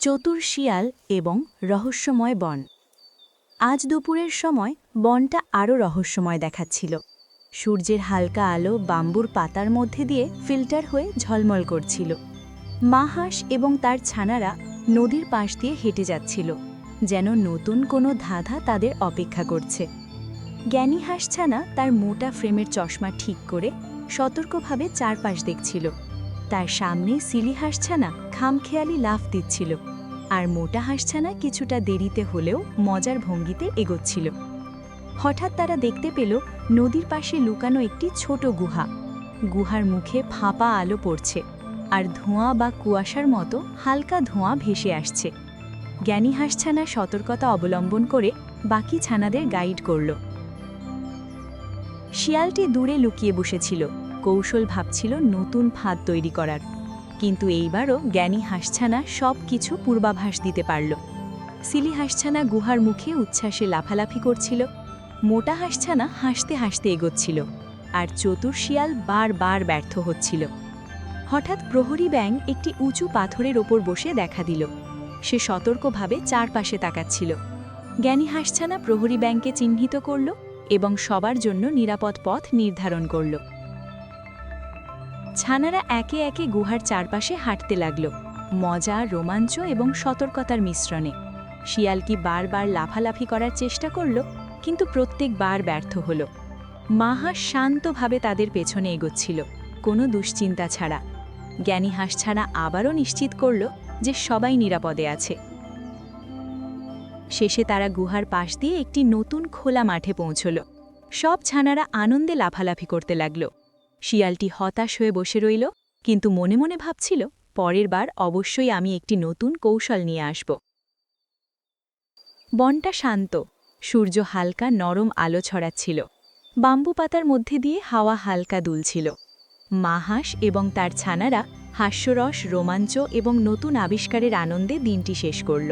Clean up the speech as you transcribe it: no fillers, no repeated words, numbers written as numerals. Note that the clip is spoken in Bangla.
চতুর শিয়াল এবং রহস্যময় বন। আজ দুপুরের সময় বনটা আরও রহস্যময় দেখাচ্ছিল। সূর্যের হালকা আলো বাম্বুর পাতার মধ্যে দিয়ে ফিল্টার হয়ে ঝলমল করছিল। মা হাঁস এবং তার ছানারা নদীর পাশ দিয়ে হেঁটে যাচ্ছিল, যেন নতুন কোনো ধাঁধা তাদের অপেক্ষা করছে। জ্ঞানী হাঁসছানা তার মোটা ফ্রেমের চশমা ঠিক করে সতর্কভাবে চারপাশ দেখছিল। তার সামনে সিলি হাঁসছানা খামখেয়ালি লাফ দিচ্ছিল, আর মোটা হাঁসছানা কিছুটা দেরিতে হলেও মজার ভঙ্গিতে এগোচ্ছিল। হঠাৎ তারা দেখতে পেল নদীর পাশে লুকানো একটি ছোট গুহা। গুহার মুখে ফাঁপা আলো পড়ছে, আর ধোঁয়া বা কুয়াশার মতো হালকা ধোঁয়া ভেসে আসছে। জ্ঞানী হাঁসছানা সতর্কতা অবলম্বন করে বাকি ছানাদের গাইড করল। শিয়ালটি দূরে লুকিয়ে বসেছিল, কৌশল ভাবছিল নতুন ফাঁদ তৈরি করার। কিন্তু এইবারও জ্ঞানী হাঁসছানা সব কিছু পূর্বাভাস দিতে পারল। সিলি হাঁসছানা গুহার মুখে উচ্ছ্বাসে লাফালাফি করছিল, মোটা হাঁসছানা হাসতে হাসতে এগোচ্ছিল, আর চতুর শিয়াল বারবার ব্যর্থ হচ্ছিল। হঠাৎ প্রহরী ব্যাঙ একটি উঁচু পাথরের ওপর বসে দেখা দিল। সে সতর্কভাবে চারপাশে তাকাচ্ছিল। জ্ঞানী হাঁসছানা প্রহরী ব্যাঙকে চিহ্নিত করল এবং সবার জন্য নিরাপদ পথ নির্ধারণ করল। ছানারা একে একে গুহার চারপাশে হাঁটতে লাগল, মজা, রোমাঞ্চ এবং সতর্কতার মিশ্রণে। শিয়ালটি বারবার লাফালাফি করার চেষ্টা করল, কিন্তু প্রত্যেকবার ব্যর্থ হল। মা হাঁস শান্তভাবে তাদের পেছনে এগোচ্ছিল, কোনো দুশ্চিন্তা ছাড়া। জ্ঞানী হাঁসছানা আবারও নিশ্চিত করল যে সবাই নিরাপদে আছে। শেষে তারা গুহার পাশ দিয়ে একটি নতুন খোলা মাঠে পৌঁছল। সব ছানারা আনন্দে লাফালাফি করতে লাগল। শিয়ালটি হতাশ হয়ে বসে রইল, কিন্তু মনে মনে ভাবছিল, পরের বার অবশ্যই আমি একটি নতুন কৌশল নিয়ে আসব। বনটা শান্ত, সূর্য হালকা নরম আলো ছড়াচ্ছিল। বাম্বু পাতার মধ্যে দিয়ে হাওয়া হালকা দুলছিল। মা হাঁস এবং তার ছানারা হাস্যরস, রোমাঞ্চ এবং নতুন আবিষ্কারের আনন্দে দিনটি শেষ করল।